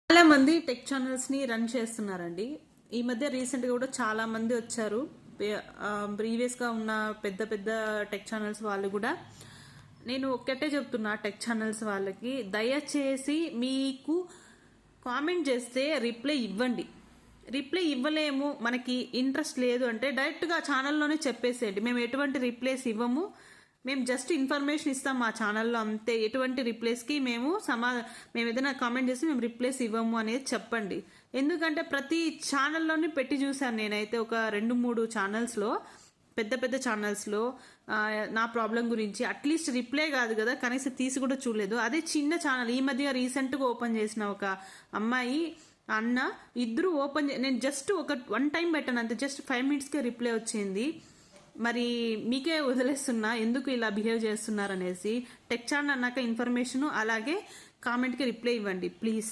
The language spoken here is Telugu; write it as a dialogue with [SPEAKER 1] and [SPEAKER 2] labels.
[SPEAKER 1] చాలా మంది టెక్ ఛానల్స్ ని రన్ చేస్తున్నారండి. ఈ మధ్య రీసెంట్ గా కూడా చాలా మంది వచ్చారు. ప్రీవియస్ గా ఉన్న పెద్ద పెద్ద టెక్ ఛానల్స్ వాళ్ళు కూడా. నేను ఒక్కటే చెప్తున్నా టెక్ ఛానల్స్ వాళ్ళకి, దయచేసి మీకు కామెంట్ చేస్తే రిప్లై ఇవ్వండి. రిప్లై ఇవ్వలేము, మనకి ఇంట్రెస్ట్ లేదు అంటే డైరెక్ట్ గా ఛానల్లోనే చెప్పేసేయండి. మేము ఎటువంటి రిప్లైస్ ఇవ్వము, మేము జస్ట్ ఇన్ఫర్మేషన్ ఇస్తాం మా ఛానల్లో అంతే. ఎటువంటి రిప్లైస్కి మేము ఏదైనా కామెంట్ చేసి మేము రిప్లైస్ ఇవ్వము అనేది చెప్పండి. ఎందుకంటే ప్రతి ఛానల్లోనే పెట్టి చూసాను నేనైతే, ఒక 2-3 ఛానల్స్లో, పెద్ద పెద్ద ఛానల్స్లో నా ప్రాబ్లం గురించి అట్లీస్ట్ రిప్లై కాదు కదా, కనీసం తీసి కూడా చూడలేదు. అదే చిన్న ఛానల్ ఈ మధ్య రీసెంట్గా ఓపెన్ చేసిన ఒక అమ్మాయి అన్న ఇద్దరు ఓపెన్ నేను జస్ట్ ఒక 1 టైం పెట్టాను అంతే, జస్ట్ 5 మినిట్స్కే రిప్లై వచ్చింది. మరి మీకే వదిలేస్తున్నా ఎందుకు ఇలా బిహేవ్ చేస్తున్నారు అనేసి. టెక్ ఛానల్ అన్నాక ఇన్ఫర్మేషన్ అలాగే కామెంట్కి రిప్లై ఇవ్వండి ప్లీజ్.